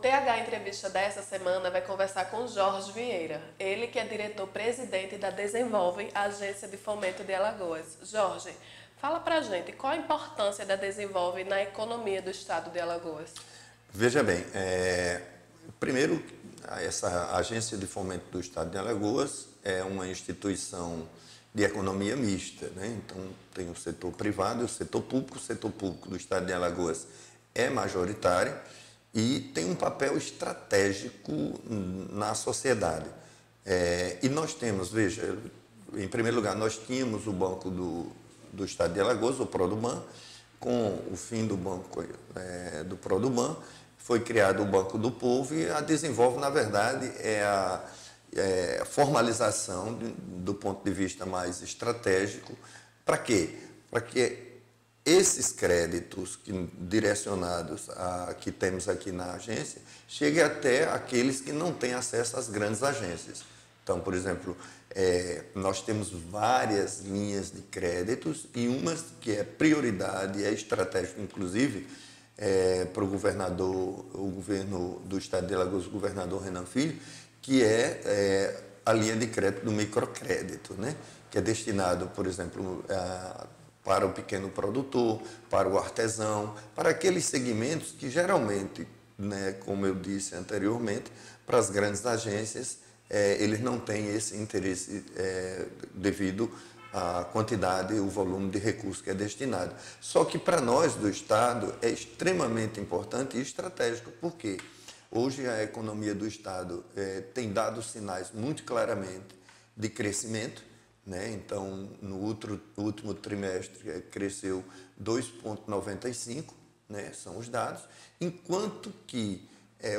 TH Entrevista dessa semana vai conversar com Jorge Vieira, ele que é diretor-presidente da Desenvolve, Agência de Fomento de Alagoas. Jorge, fala pra gente qual a importância da Desenvolve na economia do estado de Alagoas. Veja bem, primeiro, essa Agência de Fomento do Estado de Alagoas é uma instituição de economia mista, né? Então, tem o setor privado e o setor público. O setor público do Estado de Alagoas é majoritário e tem um papel estratégico na sociedade. E nós temos, veja, em primeiro lugar, nós tínhamos o Banco do Estado de Alagoas, o Produban. Com o fim do Banco do Produban, foi criado o Banco do Povo e a Desenvolve, na verdade, é a formalização do ponto de vista mais estratégico. Para quê? Para que esses créditos direcionados que temos aqui na agência cheguem até aqueles que não têm acesso às grandes agências. Então, por exemplo, nós temos várias linhas de créditos e uma que é prioridade, é estratégica, inclusive, para o governo do Estado de Alagoas, o governador Renan Filho, que é a linha de crédito do microcrédito, né? Que é destinado, por exemplo, para o pequeno produtor, para o artesão, para aqueles segmentos que geralmente, né, como eu disse anteriormente, para as grandes agências, eles não têm esse interesse devido à quantidade e o volume de recursos que é destinado. Só que para nós do Estado é extremamente importante e estratégico, porque hoje a economia do Estado tem dado sinais muito claramente de crescimento, né? Então, no último trimestre cresceu 2,95%, né? São os dados, enquanto que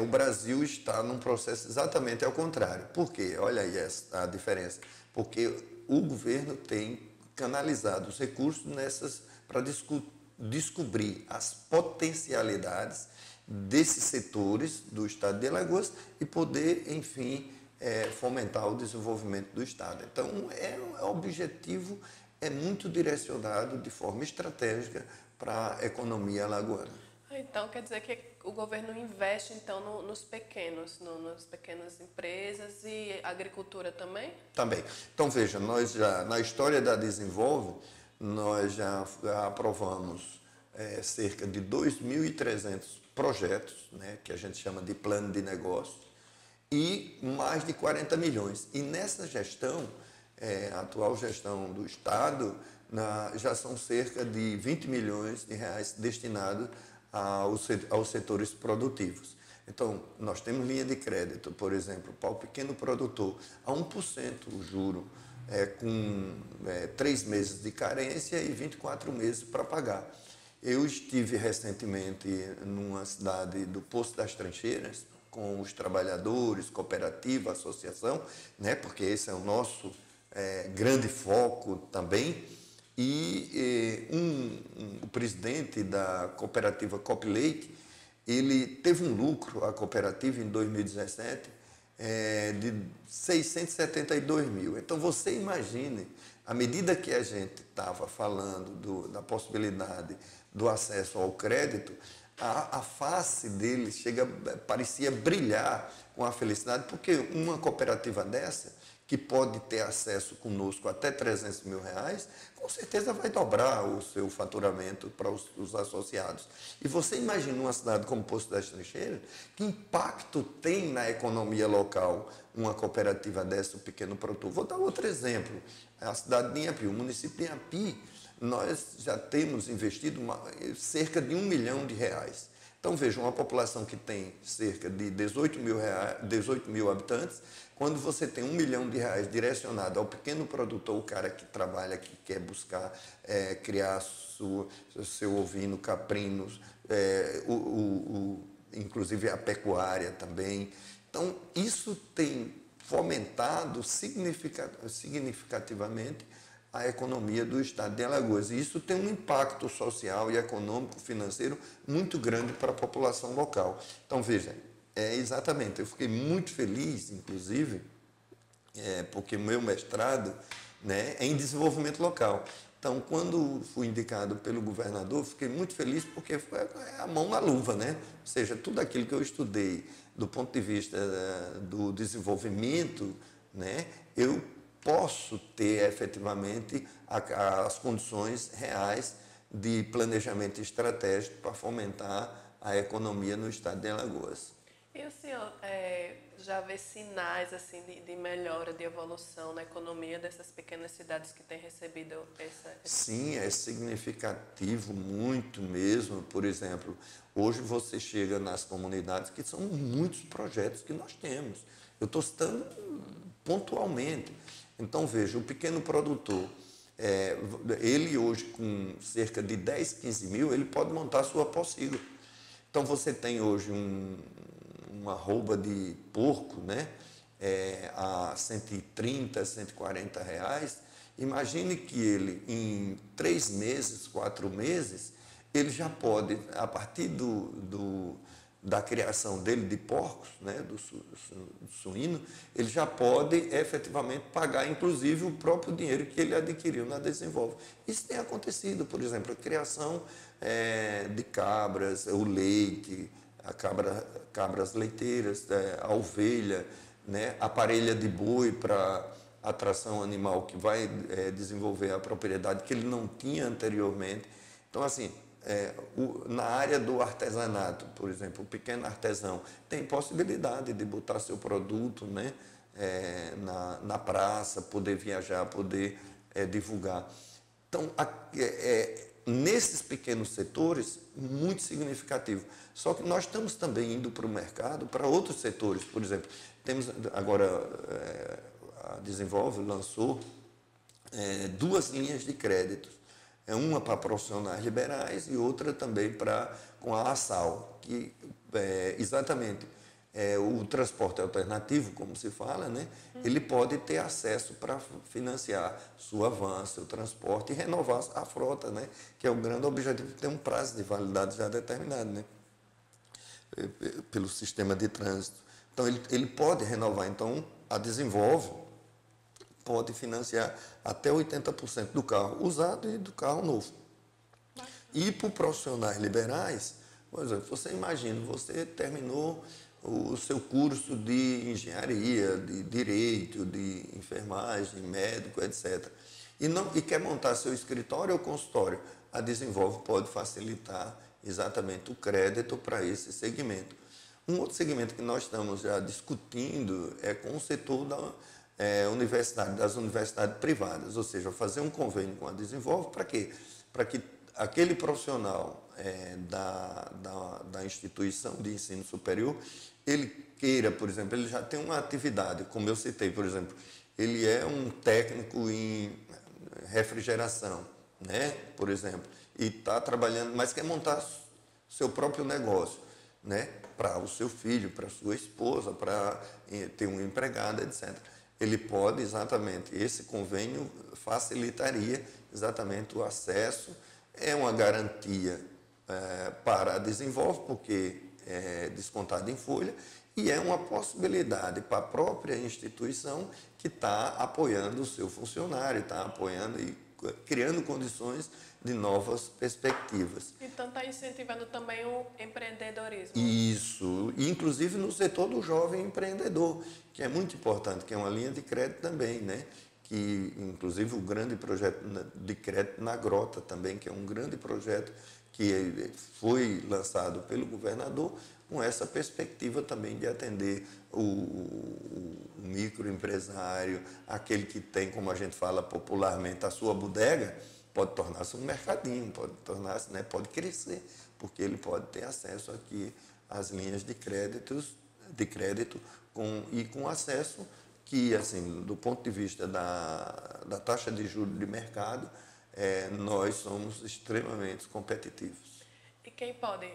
o Brasil está num processo exatamente ao contrário. Por quê? Olha aí a diferença. Porque o governo tem canalizado os recursos para descobrir as potencialidades desses setores do Estado de Alagoas e poder, enfim, fomentar o desenvolvimento do Estado. Então, o objetivo é muito direcionado de forma estratégica para a economia alagoana. Então, quer dizer que o governo investe então nas pequenas empresas e agricultura também? Também. Então, veja, nós já, na história da Desenvolve, nós já aprovamos cerca de 2.300 projetos, né, que a gente chama de plano de negócio, e mais de 40 milhões. E nessa gestão, a atual gestão do Estado, já são cerca de 20 milhões de reais destinados aos setores produtivos. Então, nós temos linha de crédito, por exemplo, para o pequeno produtor, a 1% o juro, com 3 meses de carência e 24 meses para pagar. Eu estive recentemente numa cidade do Poço das Trincheiras, com os trabalhadores, cooperativa, associação, né, porque esse é o nosso grande foco também. E o presidente da cooperativa Coop Leite, ele teve um lucro, a cooperativa, em 2017, de 672 mil. Então, você imagine, à medida que a gente estava falando da possibilidade do acesso ao crédito, a face dele parecia brilhar com a felicidade, porque uma cooperativa dessa, que pode ter acesso conosco até 300 mil reais, com certeza vai dobrar o seu faturamento para os associados. E você imagina uma cidade como Poço das Trincheiras, que impacto tem na economia local uma cooperativa dessa, o pequeno produtor? Vou dar outro exemplo, a cidade de Inhapi, o município de Inhapi, nós já temos investido cerca de 1 milhão de reais. Então, veja, uma população que tem cerca de 18 mil habitantes, quando você tem 1 milhão de reais direcionado ao pequeno produtor, o cara que trabalha, que quer buscar criar seu ovino, caprinos, inclusive a pecuária também. Então, isso tem fomentado significativamente a economia do Estado de Alagoas. E isso tem um impacto social e econômico, financeiro, muito grande para a população local. Então, veja, exatamente, eu fiquei muito feliz, inclusive, porque o meu mestrado, né, é em desenvolvimento local. Então, quando fui indicado pelo governador, fiquei muito feliz porque foi a mão na luva, né? Ou seja, tudo aquilo que eu estudei do ponto de vista do desenvolvimento, né? Eu posso ter efetivamente as condições reais de planejamento estratégico para fomentar a economia no estado de Alagoas. E o senhor já vê sinais assim de melhora, de evolução na economia dessas pequenas cidades que têm recebido essa... Sim, é significativo, muito mesmo. Por exemplo, hoje você chega nas comunidades que são muitos projetos que nós temos. Eu estou citando pontualmente. Então, veja, o pequeno produtor, ele hoje com cerca de 10, 15 mil, ele pode montar a sua pocilga. Então, você tem hoje uma arroba de porco, né? A 130, 140 reais. Imagine que ele, em 3 meses, 4 meses, ele já pode, a partir da criação dele de porcos, né, do suíno, ele já pode efetivamente pagar, inclusive, o próprio dinheiro que ele adquiriu na Desenvolve. Isso tem acontecido, por exemplo, a criação de cabras, o leite, cabras leiteiras, a ovelha, né, a parelha de boi para atração animal que vai desenvolver a propriedade que ele não tinha anteriormente. Então, assim, na área do artesanato, por exemplo, o pequeno artesão tem possibilidade de botar seu produto, né, na praça, poder viajar, poder divulgar. Então, nesses pequenos setores, muito significativo. Só que nós estamos também indo para o mercado, para outros setores. Por exemplo, temos agora, a Desenvolve lançou 2 linhas de créditos. Uma para profissionais liberais e outra também com a ASAL, que exatamente o transporte alternativo, como se fala, né? Ele pode ter acesso para financiar sua van, seu transporte e renovar a frota, né? Que é o grande objetivo, tem um prazo de validade já determinado, né? Pelo sistema de trânsito. Então, ele pode renovar. Então, a Desenvolve pode financiar até 80% do carro usado e do carro novo. E para profissionais liberais, por exemplo, você imagina, você terminou o seu curso de engenharia, de direito, de enfermagem, médico, etc. E quer montar seu escritório ou consultório, a Desenvolve pode facilitar exatamente o crédito para esse segmento. Um outro segmento que nós estamos já discutindo é com o setor das universidades privadas, ou seja, fazer um convênio com a Desenvolve para quê? Para que aquele profissional da instituição de ensino superior, ele queira, por exemplo, ele já tem uma atividade, como eu citei, por exemplo, ele é um técnico em refrigeração, né, por exemplo, e está trabalhando, mas quer montar seu próprio negócio, né, para o seu filho, para a sua esposa, para ter um empregado, etc. Ele pode, exatamente, esse convênio facilitaria exatamente o acesso, é uma garantia para a Desenvolve, porque é descontado em folha, e é uma possibilidade para a própria instituição que está apoiando o seu funcionário, está apoiando e criando condições de novas perspectivas. Então, está incentivando também o empreendedorismo. Isso, inclusive no setor do jovem empreendedor, que é muito importante, que é uma linha de crédito também, né? Que, inclusive, o grande projeto de crédito na Grota também, que é um grande projeto que foi lançado pelo governador, com essa perspectiva também de atender o microempresário, aquele que tem, como a gente fala popularmente, a sua bodega, pode tornar-se um mercadinho, pode tornar-se, né, pode crescer, porque ele pode ter acesso aqui às linhas de crédito com acesso que, assim, do ponto de vista da taxa de juros de mercado, nós somos extremamente competitivos. E quem pode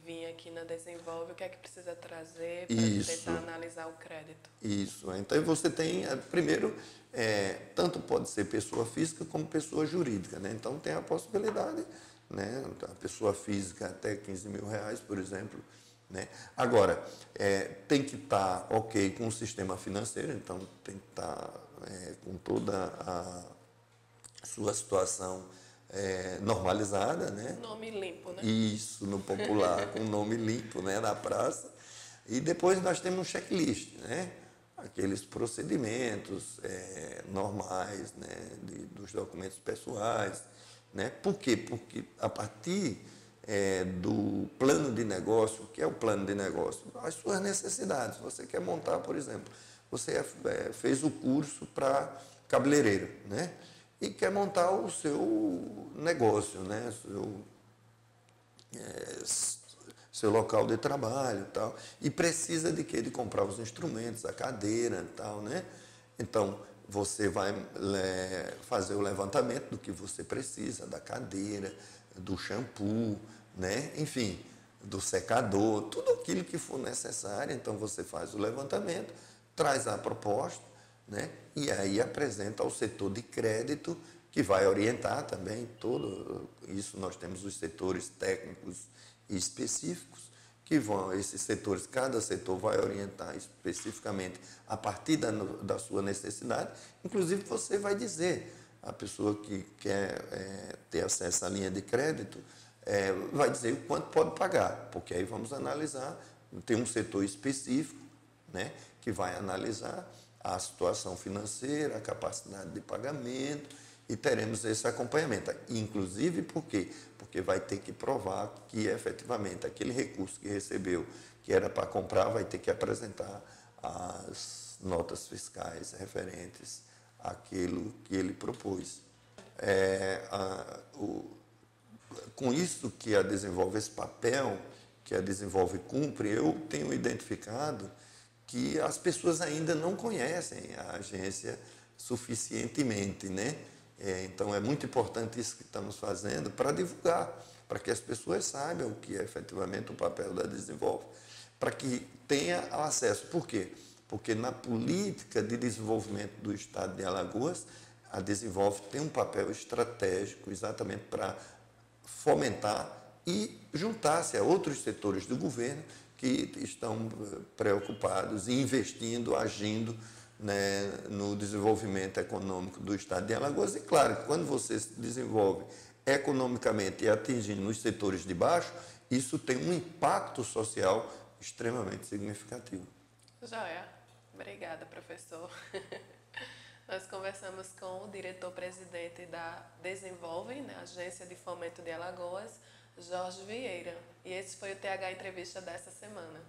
vir aqui na Desenvolve, o que é que precisa trazer para tentar analisar o crédito? Isso. Então, você tem, primeiro, tanto pode ser pessoa física como pessoa jurídica, né? Então, tem a possibilidade, né? A pessoa física até 15 mil reais, por exemplo, né? Agora, tem que estar ok com o sistema financeiro, então tem que estar com toda a sua situação normalizada, né? Nome limpo, né? Isso, no popular, com nome limpo, né, na praça. E depois nós temos um checklist, né? Aqueles procedimentos normais, né, dos documentos pessoais, né? Por quê? Porque a partir do plano de negócio, o que é o plano de negócio? As suas necessidades. Você quer montar, por exemplo, você fez o curso para cabeleireiro, né? E quer montar o seu negócio, né? Seu local de trabalho e tal. E precisa de quê? De comprar os instrumentos, a cadeira e tal, né? Então, você vai fazer o levantamento do que você precisa, da cadeira, do shampoo, né? Enfim, do secador, tudo aquilo que for necessário. Então, você faz o levantamento, traz a proposta, né? E aí apresenta ao setor de crédito, que vai orientar também todo isso. Nós temos os setores técnicos e específicos, que vão, esses setores, cada setor vai orientar especificamente a partir da sua necessidade. Inclusive, você vai dizer, a pessoa que quer ter acesso à linha de crédito, vai dizer o quanto pode pagar, porque aí vamos analisar, tem um setor específico, né, que vai analisar a situação financeira, a capacidade de pagamento, e teremos esse acompanhamento. Inclusive, por quê? Porque vai ter que provar que, efetivamente, aquele recurso que recebeu, que era para comprar, vai ter que apresentar as notas fiscais referentes àquilo que ele propôs. Com isso que a Desenvolve, esse papel que a Desenvolve cumpre, eu tenho identificado que as pessoas ainda não conhecem a agência suficientemente, né? Então, é muito importante isso que estamos fazendo para divulgar, para que as pessoas saibam o que é efetivamente o papel da Desenvolve, para que tenha acesso. Por quê? Porque na política de desenvolvimento do Estado de Alagoas, a Desenvolve tem um papel estratégico exatamente para fomentar e juntar-se a outros setores do governo que estão preocupados e investindo, agindo, né, no desenvolvimento econômico do Estado de Alagoas. E, claro, quando você se desenvolve economicamente e atingindo os setores de baixo, isso tem um impacto social extremamente significativo. Joia. Obrigada, professor. Nós conversamos com o diretor-presidente da Desenvolve, né, Agência de Fomento de Alagoas, Jorge Vieira. E esse foi o TH Entrevista dessa semana.